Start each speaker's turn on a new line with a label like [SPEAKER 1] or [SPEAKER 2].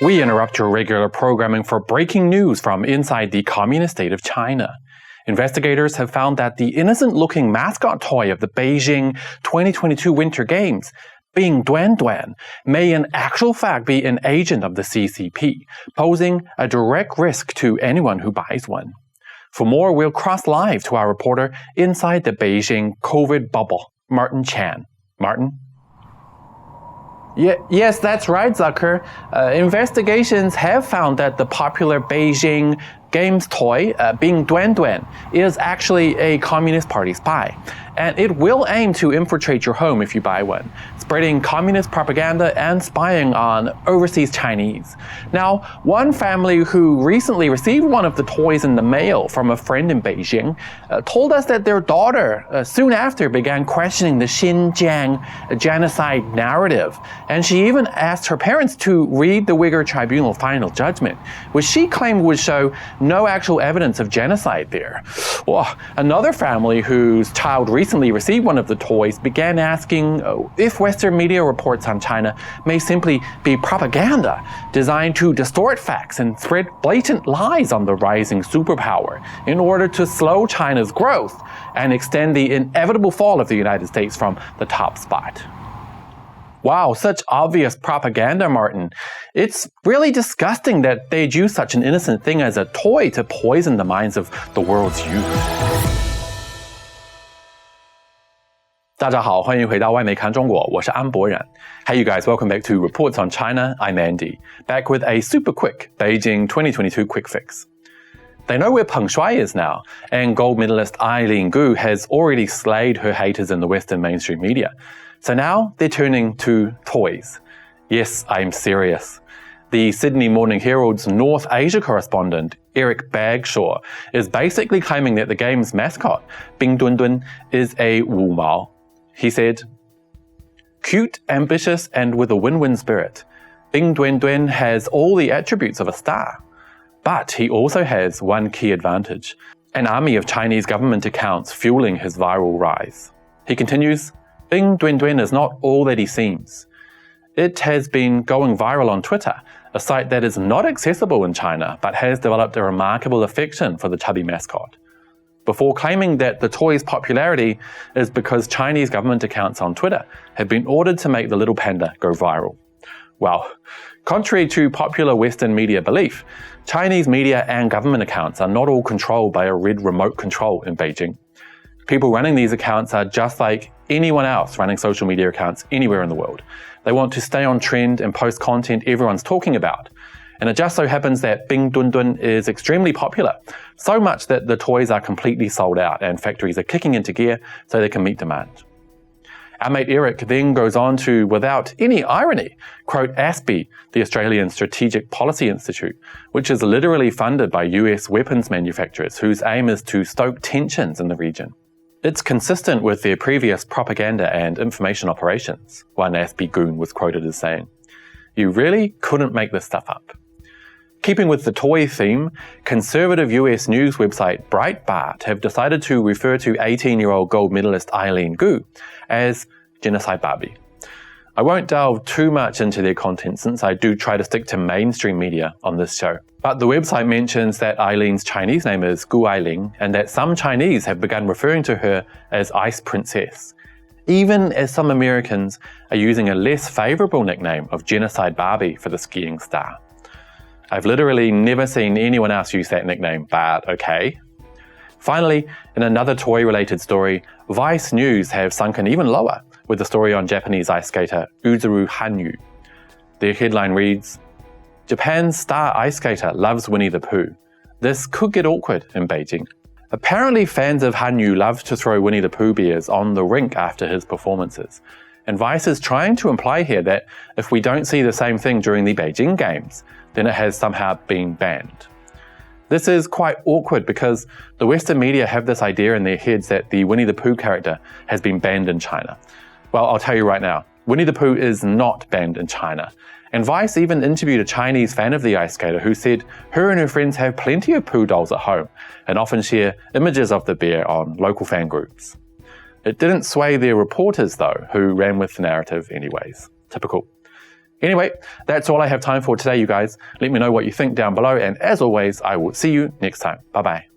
[SPEAKER 1] We interrupt your regular programming for breaking news from inside the communist state of China. Investigators have found that the innocent-looking mascot toy of the Beijing 2022 Winter Games, Bing Dwendwen, may in actual fact be an agent of the CCP, posing a direct risk to anyone who buys one. For more, we'll cross live to our reporter inside the Beijing COVID bubble, Martin Chan. Martin? Yes, that's right, Zucker. Investigations have found that the popular Beijing Games toy, Bing Dwendwen, is actually a Communist Party spy. And it will aim to infiltrate your home if you buy one, spreading communist propaganda and spying on overseas Chinese. Now, one family who recently received one of the toys in the mail from a friend in Beijing told us that their daughter soon after began questioning the Xinjiang genocide narrative. And she even asked her parents to read the Uyghur Tribunal final judgment, which she claimed would show no actual evidence of genocide there. Well, another family whose child recently received one of the toys began asking if Western media reports on China may simply be propaganda designed to distort facts and spread blatant lies on the rising superpower in order to slow China's growth and extend the inevitable fall of the United States from the top spot. Wow, such obvious propaganda, Martin. It's really disgusting that they'd use such an innocent thing as a toy to poison the minds of the world's youth. 大家好，欢迎回到外媒看中国，我是安博然。Hey you guys, welcome back to Reports on China. I'm Andy, back with a super quick Beijing 2022 quick fix. They know where Peng Shuai is now, and gold medalist Aileen Gu has already slayed her haters in the Western mainstream media. So now they're turning to toys. Yes, I'm serious. The Sydney Morning Herald's North Asia correspondent, Eric Bagshaw, is basically claiming that the game's mascot, Bing Dwendwen, is a wumao. He said, "Cute, ambitious, and with a win-win spirit, Bing Dwendwen has all the attributes of a star. But he also has one key advantage, an army of Chinese government accounts fueling his viral rise." He continues, "Bing Dwendwen is not all that he seems. It has been going viral on Twitter, a site that is not accessible in China but has developed a remarkable affection for the chubby mascot." Before claiming that the toy's popularity is because Chinese government accounts on Twitter have been ordered to make the little panda go viral. Well, contrary to popular Western media belief, Chinese media and government accounts are not all controlled by a red remote control in Beijing. People running these accounts are just like anyone else running social media accounts anywhere in the world. They want to stay on trend and post content everyone's talking about. And it just so happens that Bing Dwendwen is extremely popular, so much that the toys are completely sold out and factories are kicking into gear so they can meet demand. Our mate Eric then goes on to, without any irony, quote ASPI, the Australian Strategic Policy Institute, which is literally funded by US weapons manufacturers whose aim is to stoke tensions in the region. It's consistent with their previous propaganda and information operations, one ASPI goon was quoted as saying. You really couldn't make this stuff up. Keeping with the toy theme, conservative US news website Breitbart have decided to refer to 18-year-old gold medalist Aileen Gu as Genocide Barbie. I won't delve too much into their content since I do try to stick to mainstream media on this show. But the website mentions that Aileen's Chinese name is Gu Aileen and that some Chinese have begun referring to her as Ice Princess, even as some Americans are using a less favourable nickname of Genocide Barbie for the skiing star. I've literally never seen anyone else use that nickname, but okay. Finally, in another toy-related story, Vice News have sunken even lower with a story on Japanese ice skater Yuzuru Hanyu. Their headline reads, "Japan's star ice skater loves Winnie the Pooh. This could get awkward in Beijing." Apparently, fans of Hanyu love to throw Winnie the Pooh bears on the rink after his performances. And Vice is trying to imply here that if we don't see the same thing during the Beijing Games, then it has somehow been banned. This is quite awkward because the Western media have this idea in their heads that the Winnie the Pooh character has been banned in China. Well, I'll tell you right now, Winnie the Pooh is not banned in China. And Vice even interviewed a Chinese fan of the ice skater who said her and her friends have plenty of Pooh dolls at home and often share images of the bear on local fan groups. It didn't sway their reporters though, who ran with the narrative anyways. Typical. Anyway, that's all I have time for today, you guys. Let me know what you think down below, and as always, I will see you next time. Bye bye.